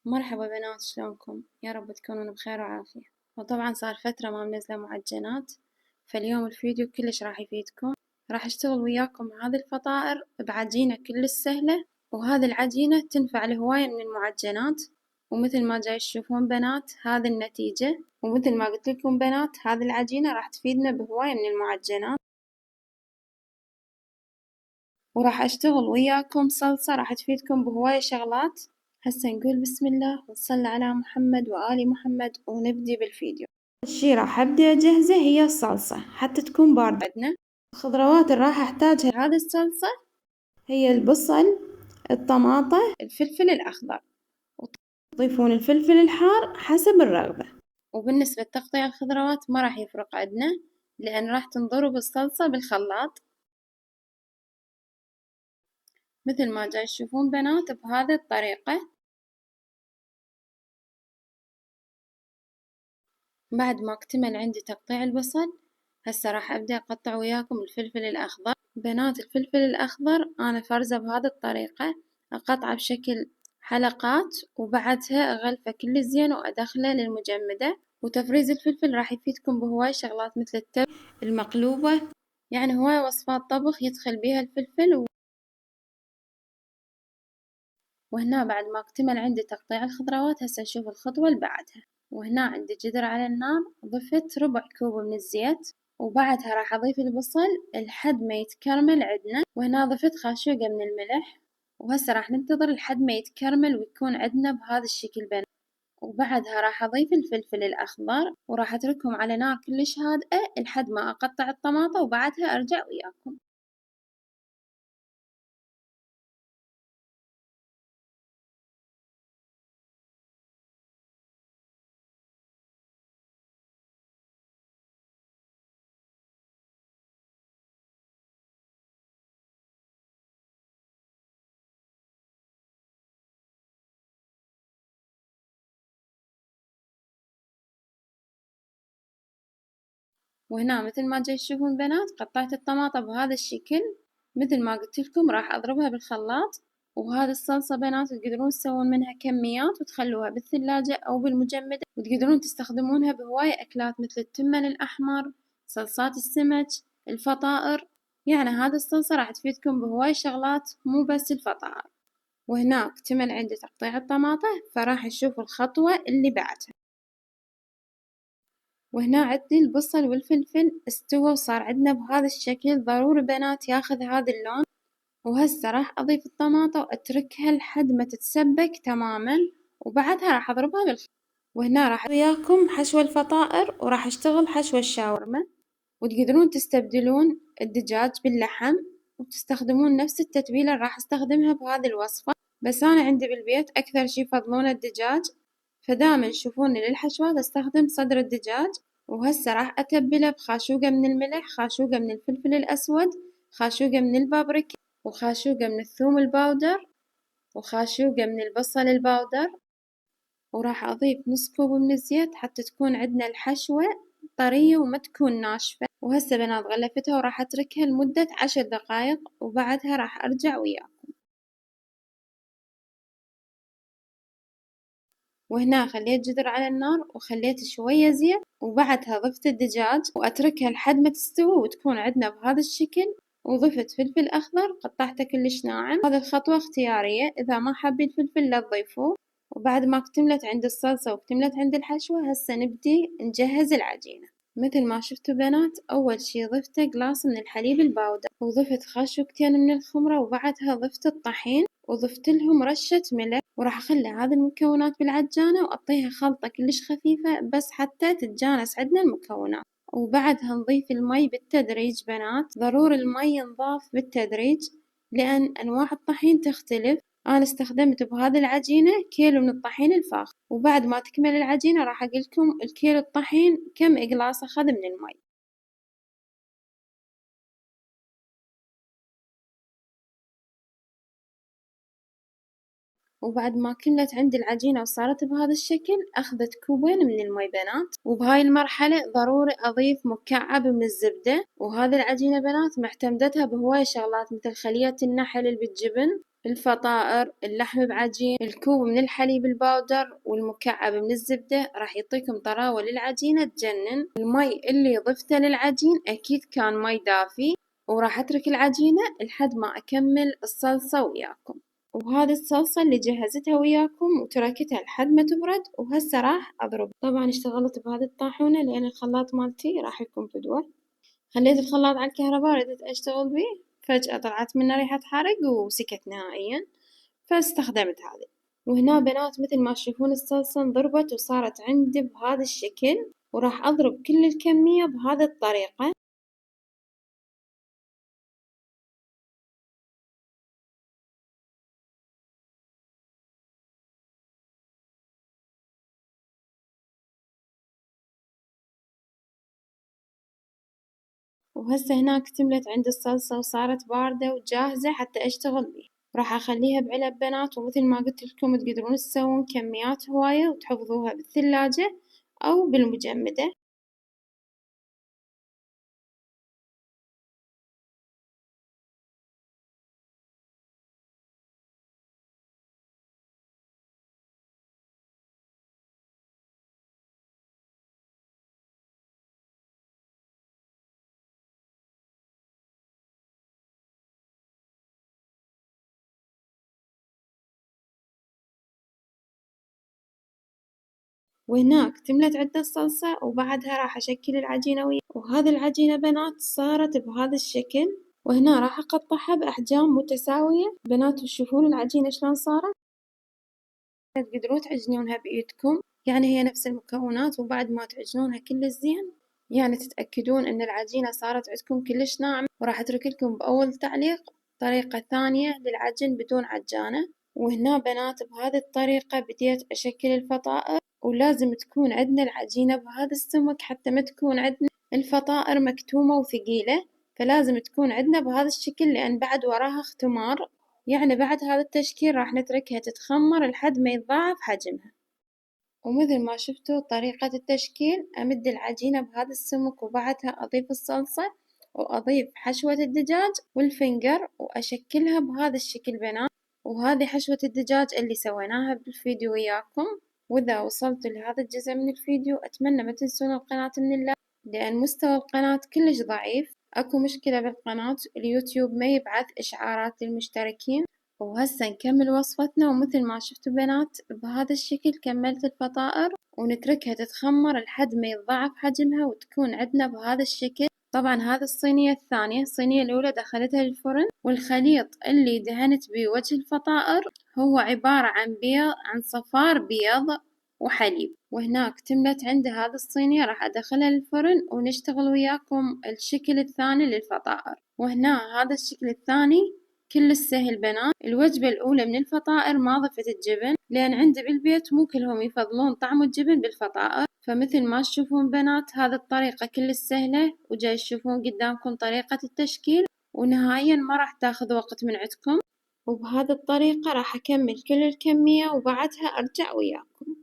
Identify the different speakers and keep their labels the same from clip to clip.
Speaker 1: مرحبا بنات، شلونكم؟ يا رب تكونون بخير وعافية. وطبعا صار فترة ما منزلة معجنات، فاليوم الفيديو كلش راح يفيدكم. راح اشتغل وياكم هذه الفطائر بعجينة كلش سهلة، وهذه العجينة تنفع لهواية من المعجنات. ومثل ما جاي تشوفون بنات هذه النتيجة، ومثل ما قلت لكم بنات هذه العجينة راح تفيدنا بهواية من المعجنات. وراح أشتغل وياكم صلصة راح تفيدكم بهواية شغلات. هسه نقول بسم الله ونصلي على محمد وآل محمد ونبدي بالفيديو. أول شي راح أبدي أجهزه هي الصلصة حتى تكون باردة. عندنا الخضروات اللي راح أحتاجها هذه الصلصة هي البصل، الطماطة، الفلفل الأخضر، وتضيفون الفلفل الحار حسب الرغبة. وبالنسبة لتقطيع الخضروات ما راح يفرق عندنا، لأن راح تنضرب الصلصة بالخلاط مثل ما جاي تشوفون بنات بهذه الطريقة. بعد ما اكتمل عندي تقطيع البصل، هسه راح أبدأ أقطع وياكم الفلفل الأخضر. بنات الفلفل الأخضر أنا فرزة بهذه الطريقة، أقطعه بشكل حلقات وبعدها أغلفه كل زين وأدخله للمجمدة. وتفريز الفلفل راح يفيدكم بهواي شغلات مثل التبس المقلوبة، يعني هواي وصفات طبخ يدخل بيها الفلفل. وهنا بعد ما اكتمل عندي تقطيع الخضروات هسه نشوف الخطوة اللي بعدها. وهنا عندي جدر على النار، ضفت ربع كوب من الزيت، وبعدها راح أضيف البصل لحد ما يتكرمل عندنا. وهنا ضفت خاشوقة من الملح، وهسه راح ننتظر لحد ما يتكرمل ويكون عندنا بهذا الشكل بنات. وبعدها راح أضيف الفلفل الأخضر وراح أتركهم على نار كلش هادئة لحد ما أقطع الطماطة، وبعدها أرجع وياكم. وهنا مثل ما جاي تشوفون بنات قطعت الطماطة بهذا الشكل. مثل ما قلت لكم راح أضربها بالخلاط. وهذه الصلصة بنات تقدرون تسوون منها كميات وتخلوها بالثلاجة أو بالمجمدة، وتقدرون تستخدمونها بهواية أكلات مثل التمن الأحمر، صلصات السمك، الفطائر. يعني هذه الصلصة راح تفيدكم بهواي شغلات مو بس الفطائر. وهنا اكتمل عندي تقطيع الطماطة، فراح نشوف الخطوة اللي بعدها. وهنا عندي البصل والفلفل استوى وصار عندنا بهذا الشكل. ضروري بنات ياخذ هذا اللون. وهسه راح أضيف الطماطة وأتركها لحد ما تتسبك تماما، وبعدها راح أضربها وهنا راح وياكم حشو الفطائر، وراح أشتغل حشو الشاورما. وتقدرون تستبدلون الدجاج باللحم، وتستخدمون نفس التتبيلة اللي راح أستخدمها بهذه الوصفة، بس أنا عندي بالبيت أكثر شي يفضلون الدجاج، فدائما يشوفوني للحشوات أستخدم صدر الدجاج. وهسه راح أتبله بخاشوقة من الملح، خاشوقة من الفلفل الأسود، خاشوقة من البابريكا، وخاشوقة من الثوم الباودر، وخاشوقة من البصل الباودر. وراح أضيف نص كوب من الزيت حتى تكون عندنا الحشوة طرية وما تكون ناشفة. وهسه بنات غلفتها وراح أتركها لمدة 10 دقايق، وبعدها راح أرجع وياكم. وهنا خليت جدر على النار وخليت شوية زيت، وبعدها ضفت الدجاج وأتركها لحد ما تستوي وتكون عندنا بهذا الشكل. وضفت فلفل أخضر قطعته كلش ناعم. هذه الخطوة اختيارية، إذا ما حابين فلفل لا تضيفوه. وبعد ما اكتملت عند الصلصة واكتملت عند الحشوة هسه نبدي نجهز العجينة. مثل ما شفتوا بنات أول شي ضفت قلاص من الحليب الباودر، وضفت خاشوقتين من الخمرة، وبعدها ضفت الطحين وضفت لهم رشة ملح. وراح أخلي هذه المكونات بالعجانة وأعطيها خلطة كلش خفيفة بس حتى تتجانس عندنا المكونات. وبعدها نضيف المي بالتدريج بنات، ضروري المي ينضاف بالتدريج لأن أنواع الطحين تختلف. أنا استخدمت بهذه العجينة كيلو من الطحين الفاخر. وبعد ما تكمل العجينة راح أقولكم الكيلو الطحين كم إقلاص أخذ من المي. وبعد ما كملت عندي العجينة وصارت بهذا الشكل أخذت كوبين من المي بنات. وبهاي المرحلة ضروري أضيف مكعب من الزبدة. وهذه العجينة بنات معتمدتها بهواي شغلات مثل خلية النحل اللي بالجبن، الفطائر، اللحم بعجين، الكوب من الحليب الباودر، والمكعب من الزبدة، راح يعطيكم طراوة للعجينة تجنن. المي اللي ضفته للعجين أكيد كان مي دافي، وراح أترك العجينة لحد ما أكمل الصلصة وياكم. وهذه الصلصة اللي جهزتها وياكم وتركتها لحد ما تبرد، وهسه راح أضرب. طبعا اشتغلت بهذه الطاحونة لأن الخلاط مالتي راح يكون فدوة. خليت الخلاط على الكهرباء ورديت أشتغل بيه، فجأة طلعت منه ريحة حرق وسكت نهائيًا، فاستخدمت هذي. وهنا بنات مثل ما تشوفون الصلصة انضربت وصارت عندي بهذا الشكل، وراح أضرب كل الكمية بهذي الطريقة. وهسه هنا اكتملت عندي الصلصة وصارت باردة وجاهزة حتى أشتغل بيها. راح أخليها بعلب بنات، ومثل ما قلت لكم تقدرون تسوون كميات هواية وتحفظوها بالثلاجة أو بالمجمدة. وهنا اكتملت عندنا الصلصة، وبعدها راح أشكل العجينة وهذي العجينة بنات صارت بهذا الشكل. وهنا راح أقطعها بأحجام متساوية. بنات تشوفون العجينة شلون صارت؟ تقدرون تعجنونها بإيدكم، يعني هي نفس المكونات، وبعد ما تعجنونها كلش زين يعني تتأكدون إن العجينة صارت عندكم كلش ناعمة. وراح أترك لكم بأول تعليق طريقة ثانية للعجن بدون عجانة. وهنا بنات بهذي الطريقة بديت أشكل الفطائر، ولازم تكون عندنا العجينة بهذا السمك حتى ما تكون عندنا الفطائر مكتومة وثقيلة، فلازم تكون عندنا بهذا الشكل لأن بعد وراها اختمار. يعني بعد هذا التشكيل راح نتركها تتخمر لحد ما يتضاعف حجمها. ومثل ما شفتوا طريقة التشكيل، أمد العجينة بهذا السمك وبعدها أضيف الصلصة وأضيف حشوة الدجاج والفنجر وأشكلها بهذا الشكل بنات. وهذه حشوة الدجاج اللي سويناها بالفيديو وياكم. وإذا وصلتوا لهذا الجزء من الفيديو أتمنى ما تنسون القناة من اللايك، لأن مستوى القناة كلش ضعيف. أكو مشكلة بالقناة، اليوتيوب ما يبعث إشعارات للمشتركين. وهسه نكمل وصفتنا، ومثل ما شفتوا بنات بهذا الشكل كملت الفطائر، ونتركها تتخمر لحد ما يتضاعف حجمها وتكون عندنا بهذا الشكل. طبعا هذه الصينية الثانية، الصينية الأولى دخلتها للفرن، والخليط اللي دهنت بيه وجه الفطائر هو عبارة عن بيض، عن صفار بيض وحليب. وهنا اكتملت عندي هذه الصينية، راح أدخلها للفرن ونشتغل وياكم الشكل الثاني للفطائر. وهنا هذا الشكل الثاني كلش سهل بنات. الوجبة الأولى من الفطائر ما ضفت الجبن لأن عندي بالبيت مو كلهم يفضلون طعم الجبن بالفطائر، فمثل ما تشوفون بنات هذه الطريقة كلش سهلة، وجاي تشوفون قدامكم طريقة التشكيل، ونهائيا ما راح تاخذ وقت من عندكم. وبهذه الطريقة راح أكمل كل الكمية وبعدها أرجع وياكم.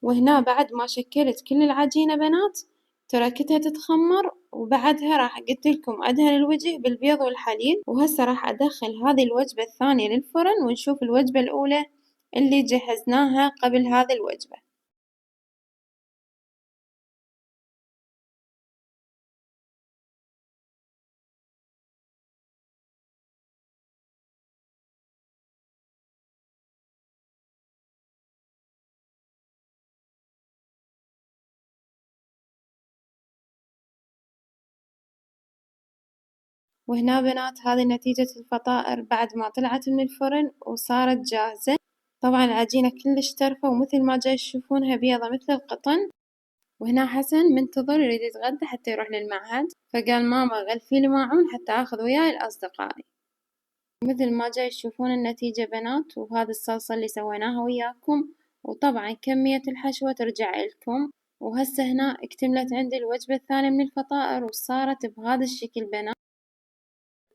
Speaker 1: وهنا بعد ما شكلت كل العجينة بنات تركتها تتخمر، وبعدها راح قلت لكم أدهن الوجه بالبيض والحليب. وهسه راح أدخل هذه الوجبة الثانية للفرن ونشوف الوجبة الأولى اللي جهزناها قبل هذه الوجبة. وهنا بنات هذي نتيجة الفطائر بعد ما طلعت من الفرن وصارت جاهزة. طبعا العجينة كلش ترفة ومثل ما جاي تشوفونها بيضة مثل القطن. وهنا حسن منتظر يريد يتغدى حتى يروح للمعهد، فقال ماما غلفيلي ماعون حتى آخذ وياي لأصدقائي. مثل ما جاي تشوفون النتيجة بنات، وهذي الصلصة اللي سويناها وياكم، وطبعا كمية الحشوة ترجع إلكم. وهسه هنا اكتملت عندي الوجبة الثانية من الفطائر وصارت بهذا الشكل بنات.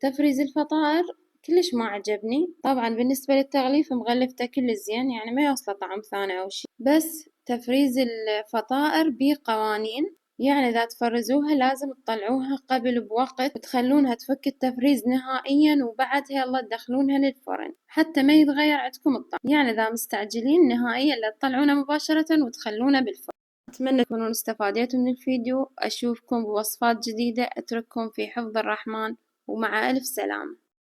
Speaker 1: تفريز الفطائر كلش ما عجبني، طبعا بالنسبة للتغليف مغلفته كلش زين، يعني ما يوصله طعم ثاني أو شي، بس تفريز الفطائر بيه قوانين، يعني إذا تفرزوها لازم تطلعوها قبل بوقت وتخلونها تفك التفريز نهائيا، وبعدها يلا تدخلونها للفرن حتى ما يتغير عندكم الطعم، يعني إذا مستعجلين نهائيا لا تطلعونه مباشرة وتخلونه بالفرن. أتمنى تكونوا استفاديتوا من الفيديو، أشوفكم بوصفات جديدة، أترككم في حفظ الرحمن ومع ألف سلامة.